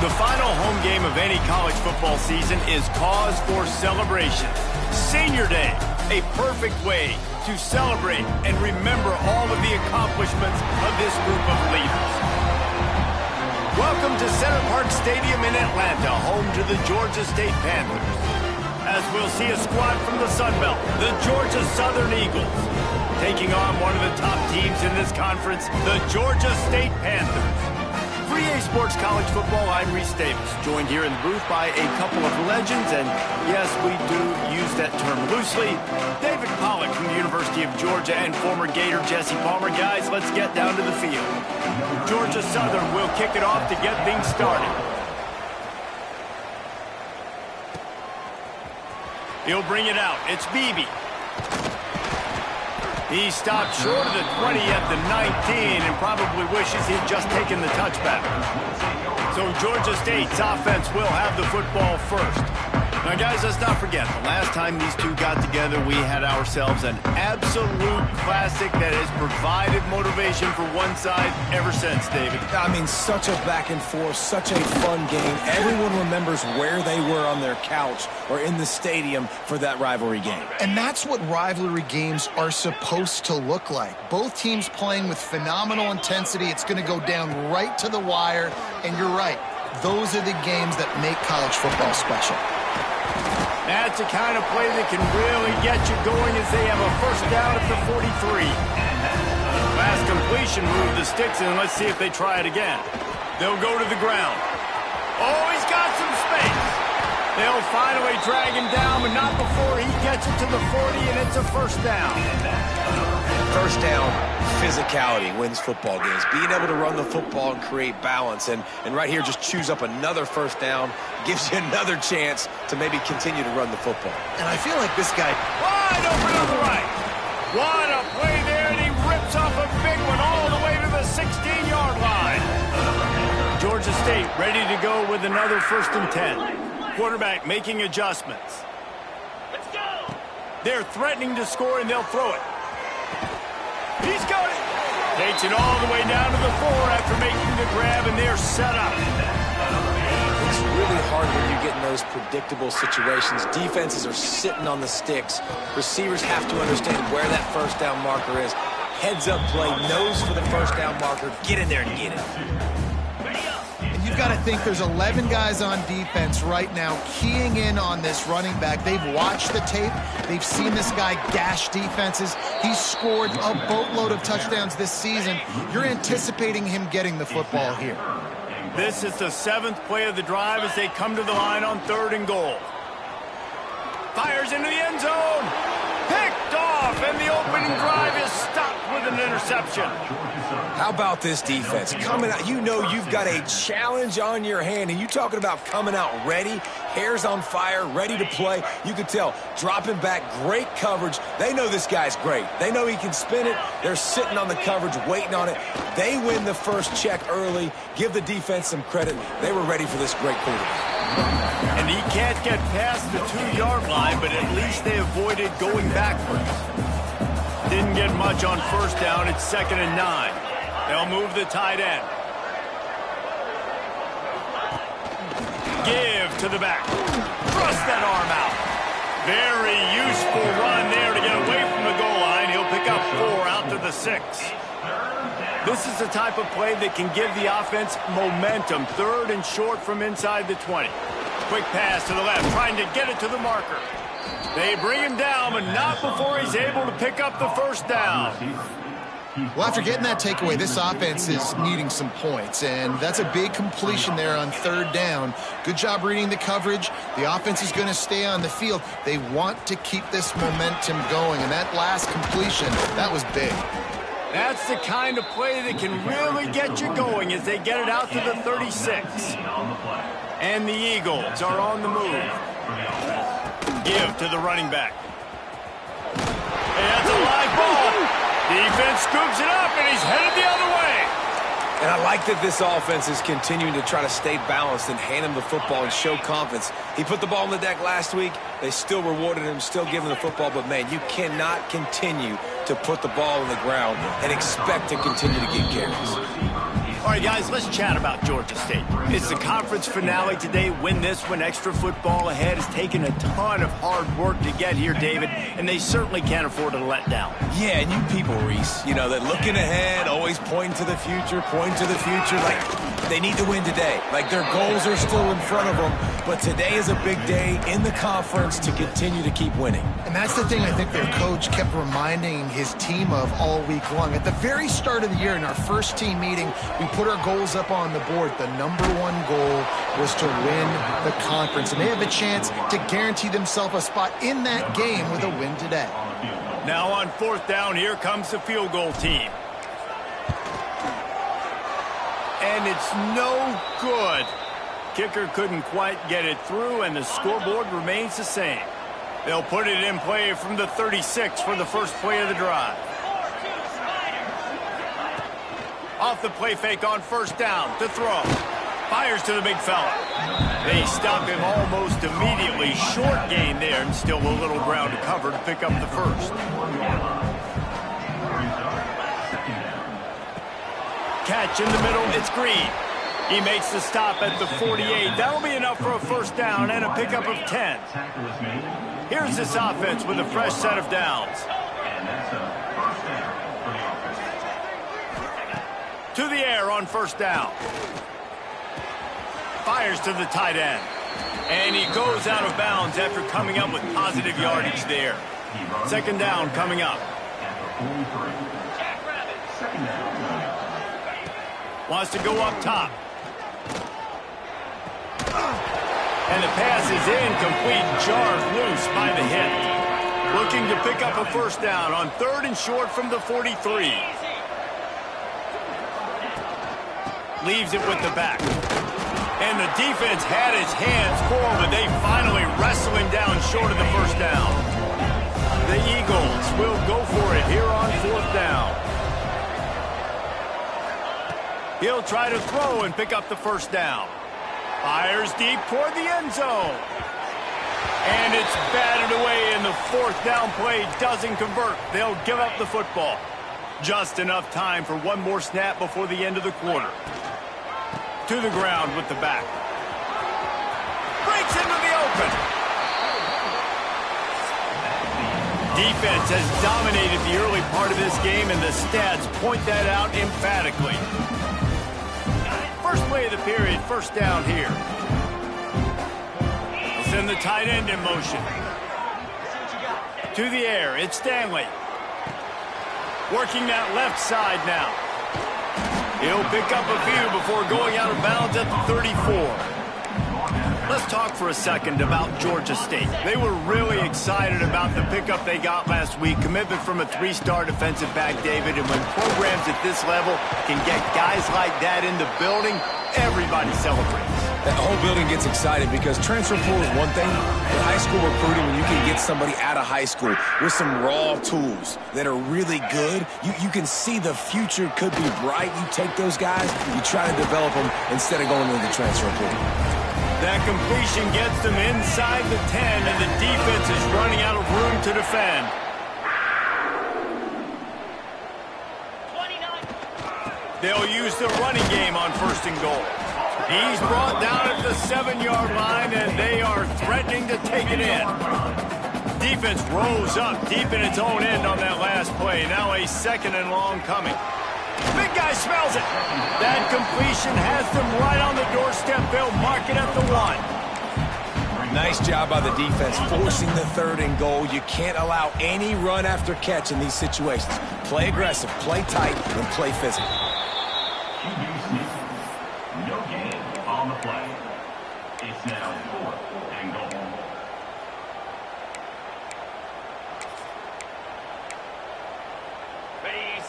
The final home game of any college football season is cause for celebration. Senior Day, a perfect way to celebrate and remember all of the accomplishments of this group of leaders. Welcome to Center Parc Stadium in Atlanta, home to the Georgia State Panthers. As we'll see a squad from the Sun Belt, the Georgia Southern Eagles, taking on one of the top teams in this conference, the Georgia State Panthers. For EA Sports College Football, I'm Reese Davis, joined here in the booth by a couple of legends, and yes, we do use that term loosely. David Pollack from the University of Georgia and former Gator Jesse Palmer. Guys, let's get down to the field. Georgia Southern will kick it off to get things started. He'll bring it out. It's Beebe. He stopped short of the 20 at the 19 and probably wishes he'd just taken the touchback. So Georgia State's offense will have the football first. Now, guys, let's not forget, the last time these two got together, we had ourselves an absolute classic that has provided motivation for one side ever since, David. I mean, such a back and forth, such a fun game. Everyone remembers where they were on their couch or in the stadium for that rivalry game. And that's what rivalry games are supposed to look like. Both teams playing with phenomenal intensity. It's going to go down right to the wire. And you're right, those are the games that make college football special. That's the kind of play that can really get you going as they have a first down at the 43. Last completion moved the sticks in. Let's see if they try it again. They'll go to the ground. Oh, he's got some space. They'll finally drag him down, but not before he gets it to the 40, and it's a first down. First down, physicality wins football games. Being able to run the football and create balance. And right here, just choose up another first down. Gives you another chance to maybe continue to run the football. And I feel like this guy... Wide open on the right. What a play there, and he rips off a big one all the way to the 16-yard line. Georgia State ready to go with another 1st and 10. Quarterback making adjustments. Let's go. They're threatening to score, and they'll throw it. He's got it. Takes it all the way down to the 4 after making the grab, and they're set up. It's really hard when you get in those predictable situations. Defenses are sitting on the sticks. Receivers have to understand where that first down marker is. Heads up play, nose for the first down marker. Get in there and get it. You've got to think there's 11 guys on defense right now keying in on this running back. They've watched the tape. They've seen this guy gash defenses. He's scored a boatload of touchdowns this season. You're anticipating him getting the football here. This is the 7th play of the drive as they come to the line on 3rd and goal. Fires into the end zone. Picked off, and the opening drive is stopped with an interception. How about this defense? Coming out, you know you've got a challenge on your hand, and you talking about coming out ready, hairs on fire, ready to play. You can tell, dropping back, great coverage. They know this guy's great. They know he can spin it. They're sitting on the coverage, waiting on it. They win the first check early. Give the defense some credit. They were ready for this great quarterback. And he can't get past the 2-yard line, but at least they avoided going backwards. Didn't get much on first down. It's 2nd and 9. They'll move the tight end. Give to the back. Thrust that arm out. Very useful run there to get away from the goal line. He'll pick up 4 out to the 6. This is the type of play that can give the offense momentum. 3rd and short from inside the 20. Quick pass to the left, trying to get it to the marker. They bring him down, but not before he's able to pick up the first down. Well, after getting that takeaway, this offense is needing some points, and that's a big completion there on 3rd down. Good job reading the coverage. The offense is going to stay on the field. They want to keep this momentum going, and that last completion, that was big. That's the kind of play that can really get you going as they get it out to the 36. And the Eagles are on the move. Give to the running back. And that's a live ball. Defense scoops it up, and he's headed the other way. And I like that this offense is continuing to try to stay balanced and hand him the football and show confidence. He put the ball on the deck last week. They still rewarded him, still giving the football. But, man, you cannot continue to put the ball on the ground and expect to continue to get carries. All right, guys, let's chat about Georgia State. It's the conference finale today. Win this one, extra football ahead. Has taken a ton of hard work to get here, David, and they certainly can't afford to let down. Yeah, and you people, Reese, you know, that looking ahead, always pointing to the future, like they need to win today. Like their goals are still in front of them, but today is a big day in the conference to continue to keep winning. And that's the thing I think their coach kept reminding his team of all week long. At the very start of the year in our first team meeting, we put our goals up on the board. The number one goal was to win the conference, and they have a chance to guarantee themselves a spot in that game with a win today. Now on 4th down, here comes the field goal team. And it's no good. Kicker couldn't quite get it through, and the scoreboard remains the same. They'll put it in play from the 36 for the first play of the drive. Off the play fake on 1st down to throw. Fires to the big fella. They stop him almost immediately. Short gain there, and still a little ground to cover to pick up the first. Catch in the middle, it's Green. He makes the stop at the 48. That'll be enough for a 1st down and a pickup of 10. Here's this offense with a fresh set of downs. To the air on 1st down. Fires to the tight end. And he goes out of bounds after coming up with positive yardage there. 2nd down coming up. Wants to go up top. And the pass is incomplete, jarred loose by the hit. Looking to pick up a 1st down on 3rd and short from the 43. Leaves it with the back. And the defense had his hands full, but they finally wrestle him down short of the 1st down. The Eagles will go for it here on 4th down. He'll try to throw and pick up the 1st down. Fires deep toward the end zone. And it's batted away, and the 4th down play doesn't convert. They'll give up the football. Just enough time for one more snap before the end of the quarter. To the ground with the back. Breaks into the open. Defense has dominated the early part of this game, and the stats point that out emphatically. First play of the period, 1st down here. They'll send the tight end in motion. To the air, it's Stanley. Working that left side now. He'll pick up a few before going out of bounds at the 34. Let's talk for a second about Georgia State. They were really excited about the pickup they got last week. Commitment from a 3-star defensive back, David. And when programs at this level can get guys like that in the building, everybody celebrates. That whole building gets excited because transfer pool is one thing, but high school recruiting, when you can get somebody out of high school with some raw tools that are really good, you can see the future could be bright. You take those guys, you try to develop them instead of going into the transfer pool. That completion gets them inside the 10, and the defense is running out of room to defend. They'll use the running game on 1st and goal. He's brought down at the 7-yard line, and they are threatening to take it in. Defense rose up deep in its own end on that last play. Now a 2nd and long coming. Big guy smells it. That completion has them right on the doorstep. They'll mark it at the 1. Nice job by the defense forcing the 3rd and goal. You can't allow any run after catch in these situations. Play aggressive, play tight, and play physical. No gain on the play. It's now 4th and goal.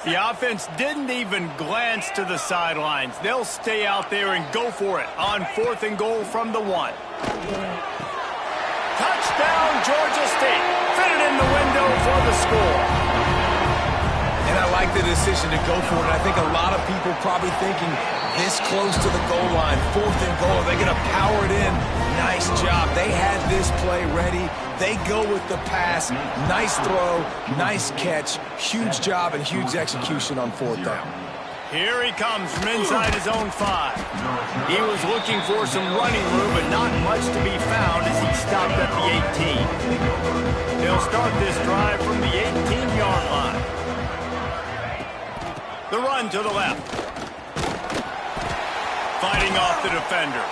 The offense didn't even glance to the sidelines. They'll stay out there and go for it on 4th and goal from the 1. Touchdown, Georgia State. Fitted in the window for the score. And I like the decision to go for it. I think a lot of people probably thinking this close to the goal line, 4th and goal, are they going to power it in? Nice job. They had this play ready. They go with the pass. Nice throw, nice catch. Huge job and huge execution on 4th down. Here he comes from inside his own 5. He was looking for some running room, but not much to be found as he stopped at the 18. They'll start this drive from the 18-yard line. The run to the left. Fighting off the defender.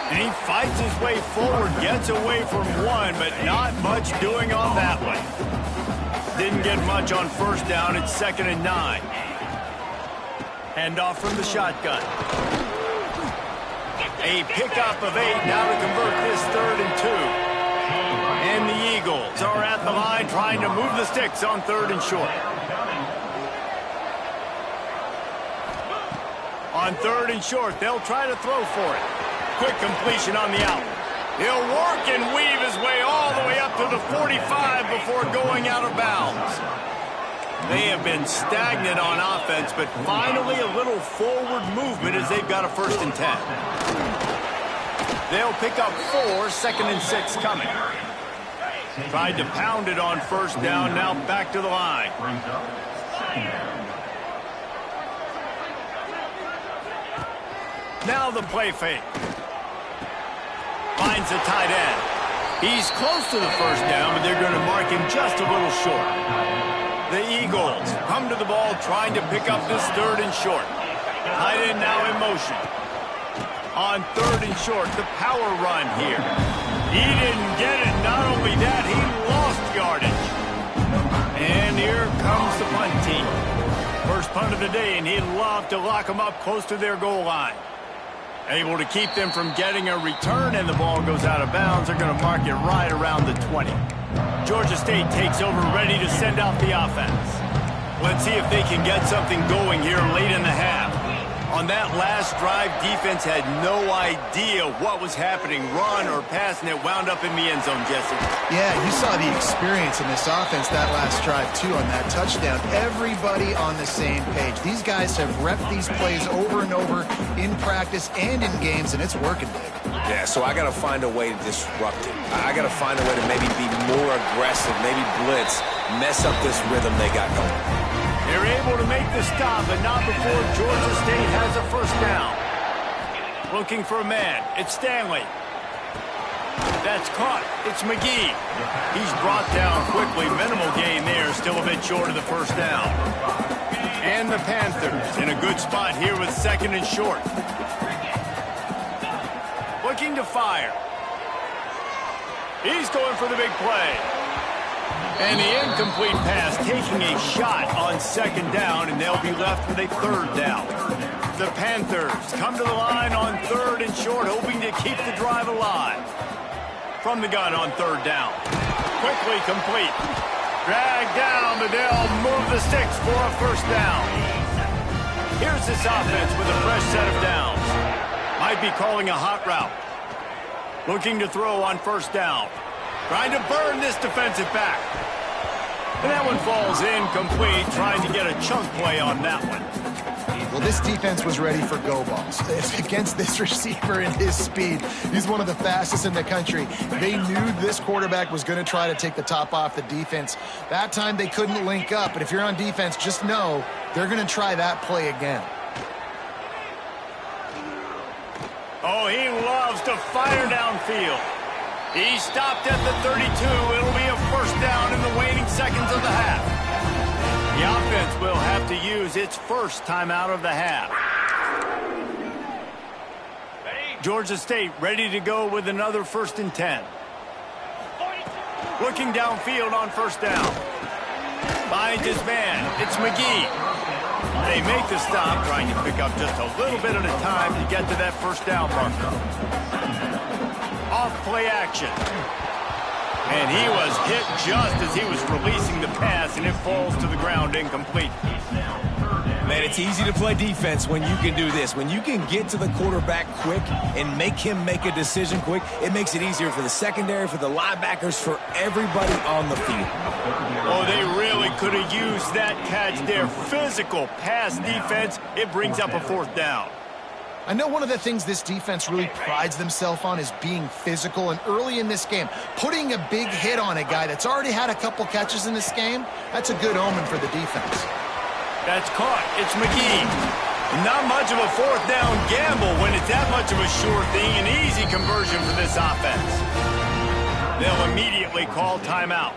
And he fights his way forward, gets away from one, but not much doing on that one. Didn't get much on first down. It's 2nd and 9. Hand off from the shotgun. A pickup of 8 now to convert this 3rd and 2. And the Eagles are at the line trying to move the sticks on 3rd and short. On 3rd and short, they'll try to throw for it. Quick completion on the out. He'll work and weave his way all the way up to the 45 before going out of bounds. They have been stagnant on offense, but finally a little forward movement as they've got a 1st and 10. They'll pick up 4, 2nd and 6 coming. Tried to pound it on 1st down, now back to the line. Now the play fake. Finds the tight end. He's close to the 1st down, but they're going to mark him just a little short. The Eagles come to the ball trying to pick up this 3rd and short. Tight end now in motion. On 3rd and short, the power run here. He didn't get it. Not only that, he lost yardage. And here comes the punt team. First punt of the day, and he'd love to lock them up close to their goal line. Able to keep them from getting a return, and the ball goes out of bounds. They're going to mark it right around the 20. Georgia State takes over, ready to send out the offense. Let's see if they can get something going here late in the half. On that last drive, defense had no idea what was happening, run or pass, and it wound up in the end zone, Jesse. Yeah, you saw the experience in this offense that last drive, too, on that touchdown. Everybody on the same page. These guys have repped these plays over and over in practice and in games, and it's working big. Yeah, so I got to find a way to disrupt it. I got to find a way to maybe be more aggressive, maybe blitz, mess up this rhythm they got going. They're able to make the stop, but not before Georgia State has a 1st down. Looking for a man. It's Stanley. That's caught. It's McGee. He's brought down quickly. Minimal gain there. Still a bit short of the 1st down. And the Panthers in a good spot here with 2nd and short. Looking to fire. He's going for the big play. And the incomplete pass, taking a shot on 2nd down, and they'll be left with a 3rd down. The Panthers come to the line on 3rd and short, hoping to keep the drive alive. From the gun on 3rd down. Quickly complete. Dragged down, but they'll move the sticks for a 1st down. Here's this offense with a fresh set of downs. Might be calling a hot route. Looking to throw on 1st down. Trying to burn this defensive back. And that one falls incomplete, trying to get a chunk play on that one. Well, this defense was ready for go balls. Against this receiver and his speed, he's one of the fastest in the country. They knew this quarterback was going to try to take the top off the defense. That time they couldn't link up, but if you're on defense, just know they're going to try that play again. Oh, he loves to fire downfield. He stopped at the 32. It'll be a 1st down in the waning seconds of the half. The offense will have to use its 1st timeout of the half. Georgia State ready to go with another 1st and 10. Looking downfield on 1st down. Finds his man. It's McGee. They make the stop, trying to pick up just a little bit at a time to get to that 1st down marker. Off play action. And he was hit just as he was releasing the pass, and it falls to the ground incomplete. Man, it's easy to play defense when you can do this. When you can get to the quarterback quick and make him make a decision quick, it makes it easier for the secondary, for the linebackers, for everybody on the field. Oh, they really could have used that catch there. Physical pass defense. It brings up a 4th down. I know one of the things this defense really prides themselves on is being physical, and early in this game, putting a big hit on a guy that's already had a couple catches in this game, that's a good omen for the defense. That's caught. It's McGee. Not much of a fourth down gamble when it's that much of a sure thing. An easy conversion for this offense. They'll immediately call timeout.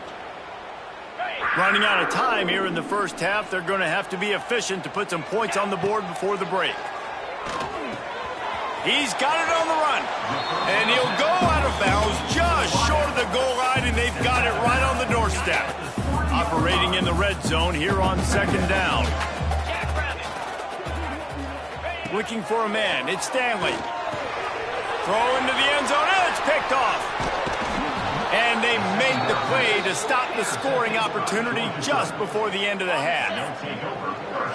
Running out of time here in the first half. They're going to have to be efficient to put some points on the board before the break. He's got it on the run. And he'll go out of bounds just short of the goal line, and they've got it right on the doorstep. Operating in the red zone here on second down. Looking for a man. It's Stanley. Throw into the end zone, and it's picked off. And they make the play to stop the scoring opportunity just before the end of the half.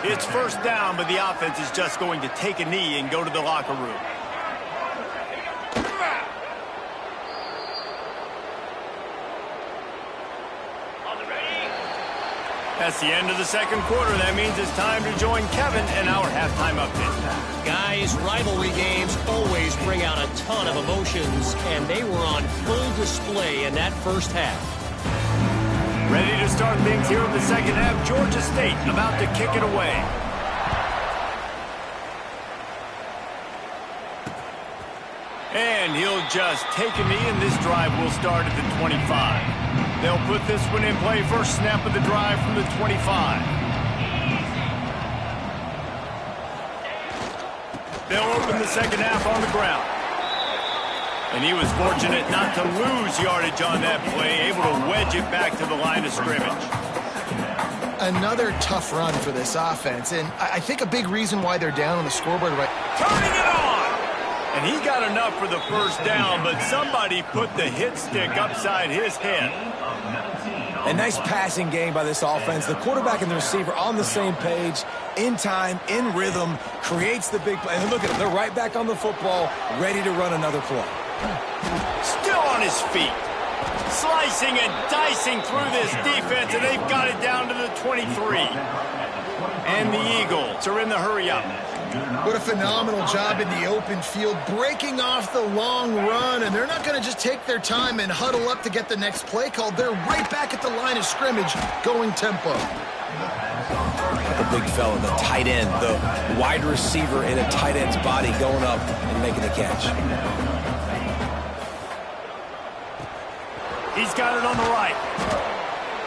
It's first down, but the offense is just going to take a knee and go to the locker room. That's the end of the second quarter. That means it's time to join Kevin in our halftime update. Guys, rivalry games always bring out a ton of emotions, and they were on full display in that first half. Ready to start things here in the second half. Georgia State about to kick it away. And he'll just take a knee, and this drive will start at the 25. They'll put this one in play. First snap of the drive from the 25. They'll open the second half on the ground. And he was fortunate not to lose yardage on that play, able to wedge it back to the line of scrimmage. Another tough run for this offense, and I think a big reason why they're down on the scoreboard right. Turning it on! And he got enough for the first down, but somebody put the hit stick upside his head. A nice passing game by this offense. The quarterback and the receiver on the same page, in time, in rhythm, creates the big play. And look at them. They're right back on the football, ready to run another play. Still on his feet. Slicing and dicing through this defense, and they've got it down to the 23. And the Eagles are in the hurry-up. What a phenomenal job in the open field, breaking off the long run, and they're not going to just take their time and huddle up to get the next play called. They're right back at the line of scrimmage, going tempo. The big fella, the tight end, the wide receiver in a tight end's body going up and making the catch. He's got it on the right.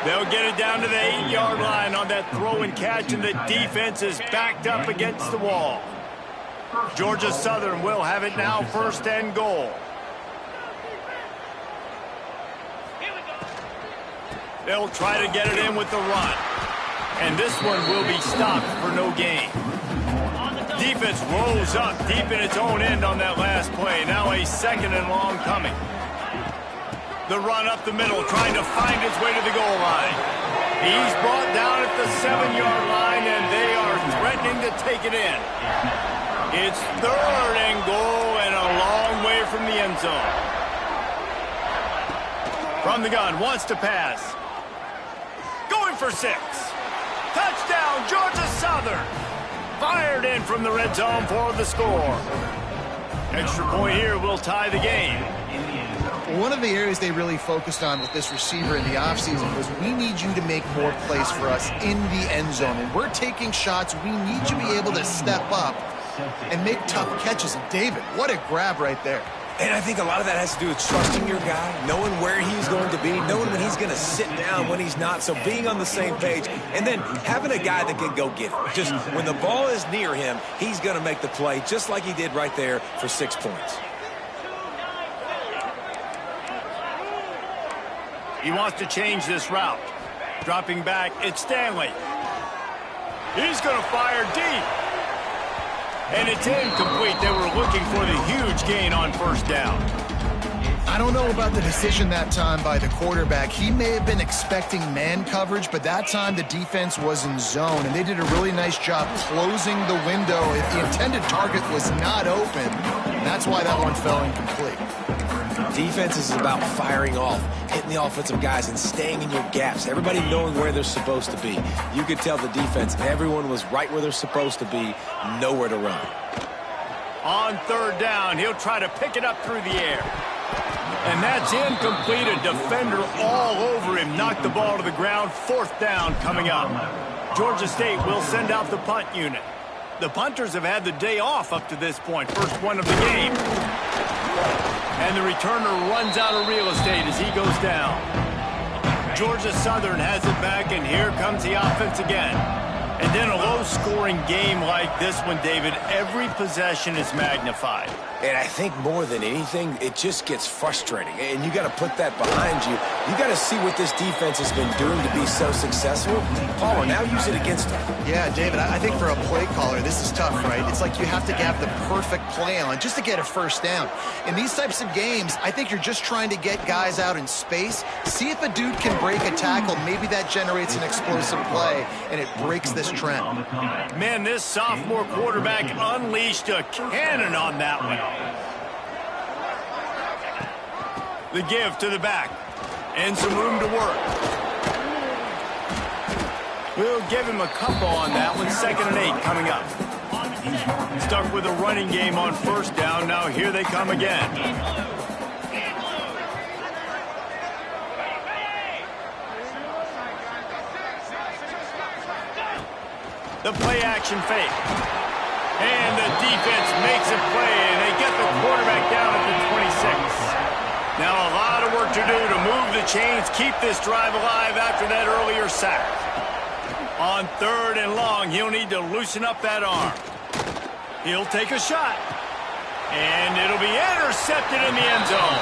They'll get it down to the 8-yard line on that throw and catch, and the defense is backed up against the wall. Georgia Southern will have it now, first and goal. They'll try to get it in with the run. And this one will be stopped for no gain. Defense rolls up deep in its own end on that last play. Now a second and long coming. The run up the middle, trying to find his way to the goal line. He's brought down at the 7-yard line, and they are threatening to take it in. It's third and goal and a long way from the end zone. From the gun, wants to pass. Going for 6. Touchdown, Georgia Southern. Fired in from the red zone for the score. Extra point here will tie the game. One of the areas they really focused on with this receiver in the offseason was, we need you to make more plays for us in the end zone. And we're taking shots. We need you to be able to step up and make tough catches. And David, what a grab right there. And I think a lot of that has to do with trusting your guy, knowing where he's going to be, knowing when he's going to sit down, when he's not. So being on the same page, and then having a guy that can go get it. Just when the ball is near him, he's going to make the play, just like he did right there for 6 points. He wants to change this route. Dropping back, it's Stanley. He's going to fire deep. And it's incomplete. They were looking for the huge gain on first down. I don't know about the decision that time by the quarterback. He may have been expecting man coverage, but that time the defense was in zone, and they did a really nice job closing the window. If the intended target was not open, that's why that one fell incomplete. Defense is about firing off, hitting the offensive guys, and staying in your gaps. Everybody knowing where they're supposed to be. You could tell the defense, everyone was right where they're supposed to be, nowhere to run. On third down, he'll try to pick it up through the air. And that's incomplete. A defender all over him. Knocked the ball to the ground. Fourth down coming up. Georgia State will send out the punt unit. The punters have had the day off up to this point. First one of the game. And the returner runs out of real estate as he goes down. Georgia Southern has it back, and here comes the offense again. And then a low-scoring game like this one, David, every possession is magnified. And I think more than anything, it just gets frustrating. And you got to put that behind you. You got to see what this defense has been doing to be so successful. Palmer, now use it against them. Yeah, David, I think for a play caller, this is tough, right? It's like you have to have the perfect play on just to get a first down. In these types of games, I think you're just trying to get guys out in space, see if a dude can break a tackle. Maybe that generates an explosive play, and it breaks this trend. Man, this sophomore quarterback unleashed a cannon on that one. The give to the back. And some room to work. We'll give him a couple on that one. 2nd and 8 coming up. Stuck with a running game on first down. Now here they come again. The play action fake. And the defense makes a play, and they get the quarterback down at the 26. Now a lot of work to do to move the chains, keep this drive alive after that earlier sack. On 3rd and long, he'll need to loosen up that arm. He'll take a shot. And it'll be intercepted in the end zone.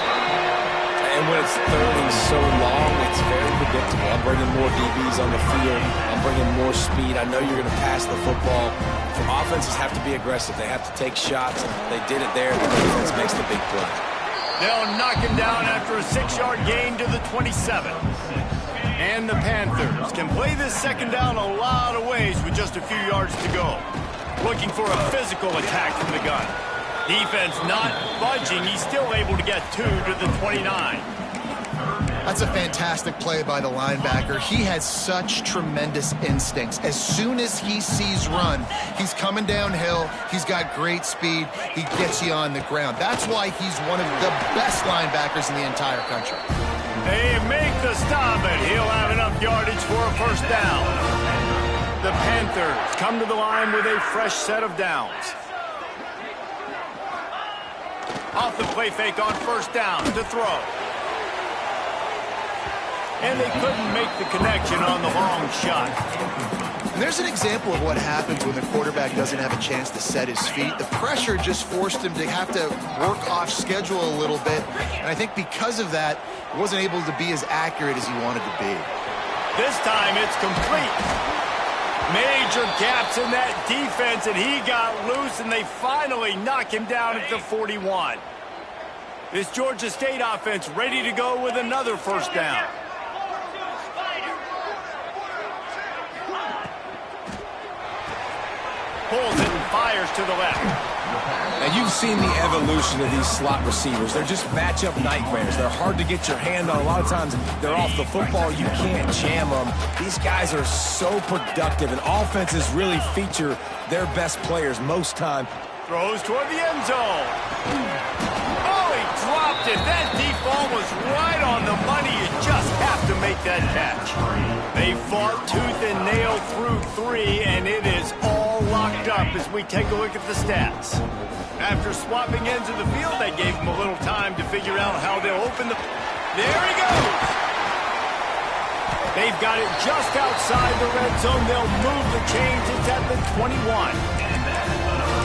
And when it's 3rd and so long, it's very predictable. I'm bringing more DBs on the field. I'm bringing more speed. I know you're going to pass the football. For offenses have to be aggressive. They have to take shots. They did it there. The defense makes the big play. They'll knock him down after a 6-yard gain to the 27. And the Panthers can play this 2nd down a lot of ways with just a few yards to go. Looking for a physical attack from the gun. Defense not budging. He's still able to get 2 to the 29. That's a fantastic play by the linebacker. He has such tremendous instincts. As soon as he sees run, he's coming downhill. He's got great speed. He gets you on the ground. That's why he's one of the best linebackers in the entire country. They make the stop, and he'll have enough yardage for a first down. The Panthers come to the line with a fresh set of downs. Off the play fake on first down to throw. And they couldn't make the connection on the long shot. And there's an example of what happens when the quarterback doesn't have a chance to set his feet. The pressure just forced him to have to work off schedule a little bit. And I think because of that, he wasn't able to be as accurate as he wanted to be. This time it's complete. Major gaps in that defense, and he got loose, and they finally knock him down at the 41. This Georgia State offense ready to go with another first down. Pulls it and fires to the left. Now, you've seen the evolution of these slot receivers. They're just matchup nightmares. They're hard to get your hand on. A lot of times, they're off the football. You can't jam them. These guys are so productive, and offenses really feature their best players most time. Throws toward the end zone. Oh, he dropped it. That deep ball was right on the money. You just have to make that catch. They fought tooth and nail through 3, and it is all locked up as we take a look at the stats. After swapping ends of the field, they gave him a little time to figure out how they'll open the... There he goes! They've got it just outside the red zone. They'll move the chains. It's at the 21.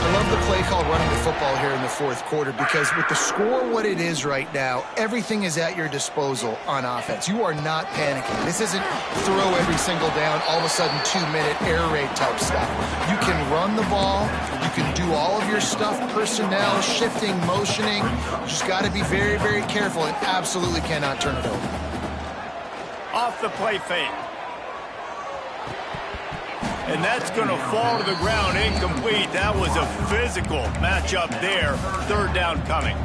I love the play call running the football here in the 4th quarter because with the score what it is right now, everything is at your disposal on offense. You are not panicking. This isn't throw every single down, all of a sudden 2-minute air raid type stuff. You can run the ball. You can do all of your stuff, personnel, shifting, motioning. You just got to be very, very careful and absolutely cannot turn it over. Off the play fake. And that's going to fall to the ground incomplete. That was a physical matchup there. 3rd down coming.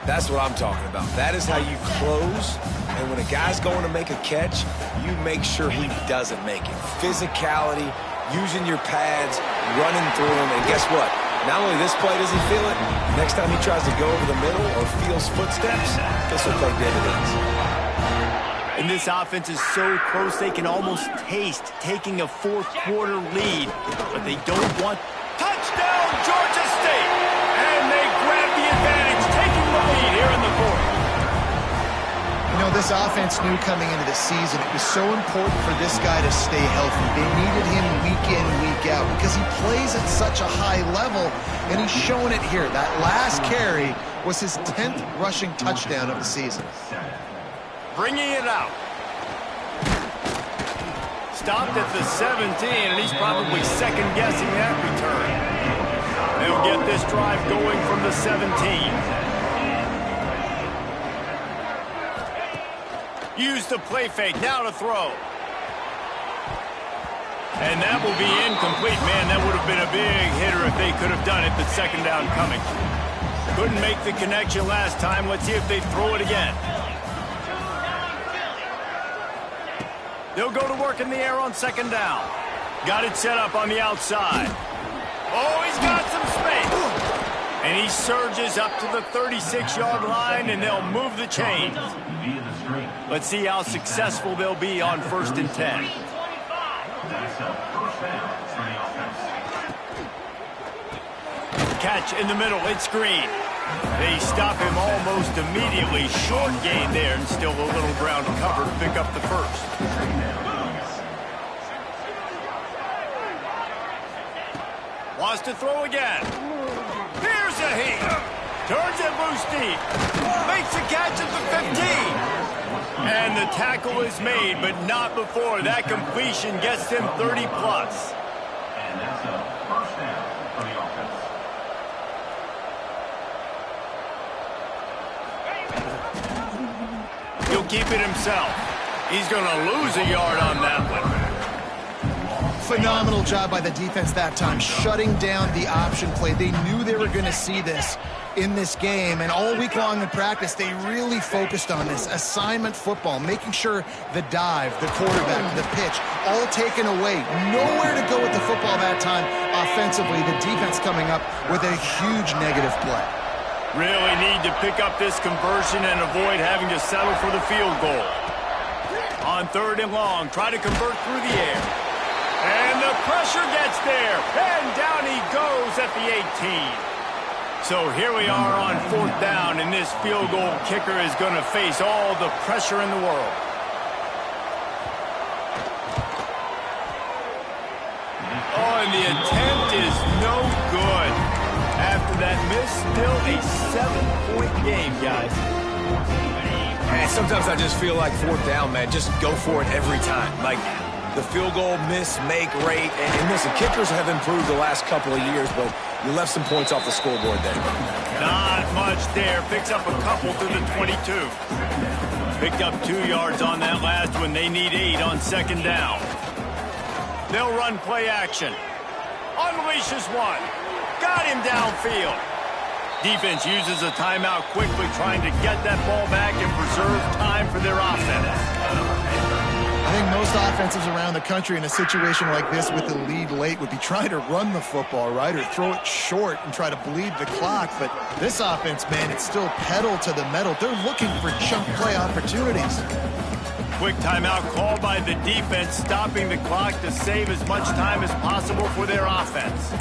That's what I'm talking about. That is how you close. And when a guy's going to make a catch, you make sure he doesn't make it. Physicality, using your pads, running through them. And guess what? Not only this play does he feel it, next time he tries to go over the middle or feels footsteps, this will play dividends. And this offense is so close they can almost taste taking a 4th quarter lead. But they don't want... Georgia State. And they grab the advantage, taking the lead here in the fourth. You know, this offense knew coming into the season it was so important for this guy to stay healthy. They needed him week in, week out because he plays at such a high level, and he's showing it here. That last carry was his 10th rushing touchdown of the season. Bringing it out. Stopped at the 17, and he's probably second-guessing that return. They'll get this drive going from the 17. Use the play fake, now to throw. And that will be incomplete. Man, that would have been a big hitter if they could have done it, but second down coming. Couldn't make the connection last time. Let's see if they throw it again. They'll go to work in the air on second down. Got it set up on the outside. Oh, he's got some space. And he surges up to the 36-yard line, and they'll move the chains. Let's see how successful they'll be on 1st and 10. That's a first down for the offense. Catch in the middle, it's Green. They stop him almost immediately. Short gain there, and still a little ground cover to pick up the first. Wants to throw again. Here's a heat. Turns it loose deep. Makes a catch at the 15. And the tackle is made, but not before. That completion gets him 30+. And that's a first down for the offense. He'll keep it himself. He's going to lose a yard on that one. Phenomenal job by the defense that time, shutting down the option play. They knew they were going to see this in this game, and all week long in practice, they really focused on this assignment football, making sure the dive, the quarterback, the pitch, all taken away. Nowhere to go with the football that time offensively. The defense coming up with a huge negative play. Really need to pick up this conversion and avoid having to settle for the field goal. On 3rd and long, try to convert through the air. And the pressure gets there, and down he goes at the 18. So here we are on 4th down, and this field goal kicker is going to face all the pressure in the world. Oh, and the attempt is no good. After that miss, still a 7-point game, guys. Man, sometimes I just feel like 4th down, man. Just go for it every time. Like, the field goal miss, make rate. And listen, kickers have improved the last couple of years, but you left some points off the scoreboard there. Not much there. Picks up a couple to the 22. Picked up 2 yards on that last one. They need 8 on 2nd down. They'll run play action. Unleashes one. Got him downfield. Defense uses a timeout quickly, trying to get that ball back and preserve time for their offense. I think most offenses around the country in a situation like this with the lead late would be trying to run the football, right, or throw it short and try to bleed the clock. But this offense, man, it's still pedal to the metal. They're looking for chunk play opportunities. Quick timeout called by the defense, stopping the clock to save as much time as possible for their offense.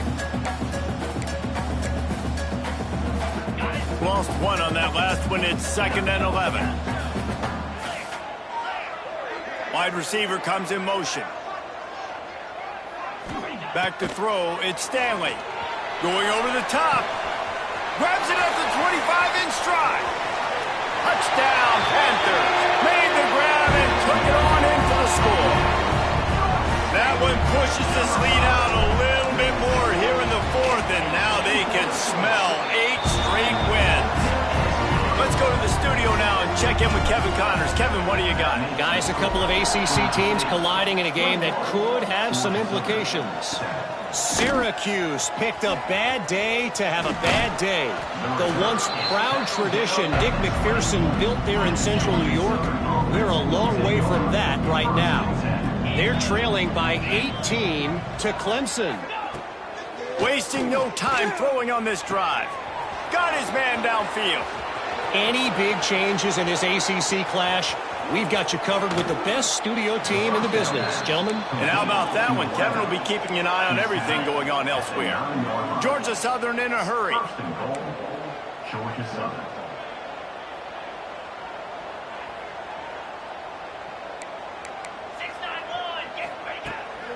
Lost one on that last one. It's 2nd and 11. Wide receiver comes in motion. Back to throw, it's Stanley. Going over the top. Grabs it at the 25 in stride. Touchdown, Panthers. Made the grab and took it on in for the score. That one pushes this lead out a little bit more here in the 4th, and now they can smell 8 straight wins. Let's go to the studio now and check in with Kevin Connors. Kevin, what do you got? Guys, a couple of ACC teams colliding in a game that could have some implications. Syracuse picked a bad day to have a bad day. The once proud tradition Dick McPherson built there in central New York, we're a long way from that right now. They're trailing by 18 to Clemson. Wasting no time throwing on this drive. Got his man downfield. Any big changes in this ACC clash We've got you covered with the best studio team in the business, gentlemen. And how about that one? Kevin will be keeping an eye on everything going on elsewhere. Georgia Southern in a hurry. First and goal, Georgia Southern.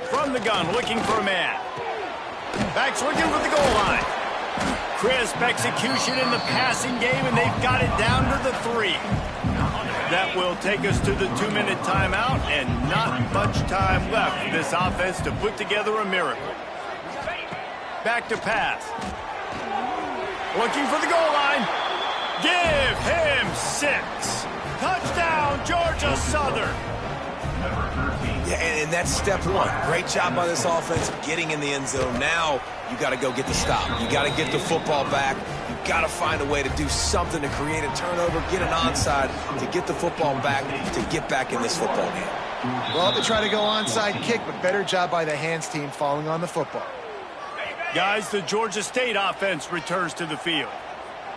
From the gun, looking for a man. Back's looking for the goal line. Crisp execution in the passing game, and they've got it down to the 3. That will take us to the 2-minute timeout, and not much time left for this offense to put together a miracle. Back to pass. Looking for the goal line. Give him 6. Touchdown, Georgia Southern. Yeah, and that's step one. Great job by this offense getting in the end zone. Now you got to go get the stop. You got to get the football back. You got to find a way to do something to create a turnover, get an onside, to get the football back, to get back in this football game. Well, they try to go onside kick, but better job by the hands team falling on the football. Guys, the Georgia State offense returns to the field.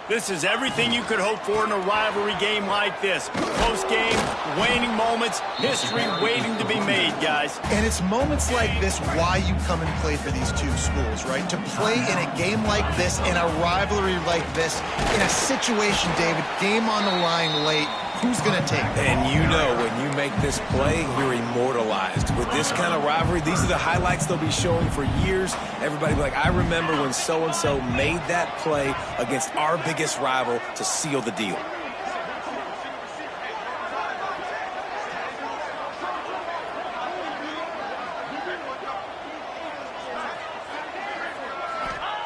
This is everything you could hope for in a rivalry game like this. Close game, waning moments, history waiting to be made, guys. And it's moments like this why you come and play for these two schools, right? To play in a game like this, in a rivalry like this, in a situation, David, game on the line late, who's going to take it? And you know when you make this play, you're immortalized. With this kind of rivalry, these are the highlights they'll be showing for years. Everybody will be like, I remember when so-and-so made that play against our biggest rival to seal the deal.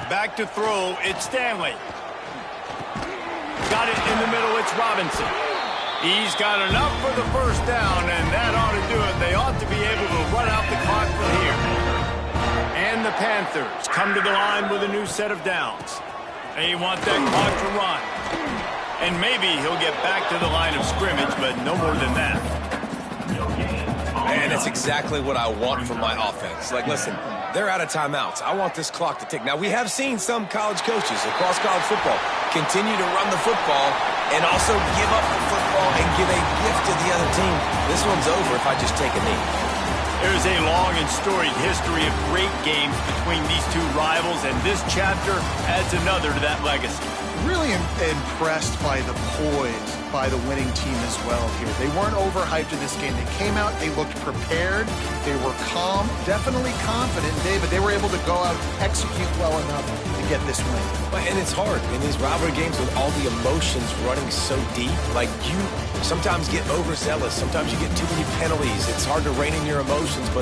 Back to throw, it's Stanley. Got it in the middle, it's Robinson. He's got enough for the first down, and that ought to do it. They ought to be able to run out the clock from here. And the Panthers come to the line with a new set of downs. They want that clock to run. And maybe he'll get back to the line of scrimmage, but no more than that. Man, that's exactly what I want from my offense. Like, listen, they're out of timeouts. I want this clock to tick. Now, we have seen some college coaches across college football continue to run the football and also give up the football and give a gift to the other team. This one's over if I just take a knee. There's a long and storied history of great games between these two rivals, and this chapter adds another to that legacy. Really impressed by the poise by the winning team as well here. They weren't overhyped in this game. They came out, they looked prepared, they were calm, definitely confident, David. They were able to go out and execute well enough to get this win. And it's hard in these rivalry games with all the emotions running so deep. Like, you sometimes get overzealous. Sometimes you get too many penalties. It's hard to rein in your emotions, but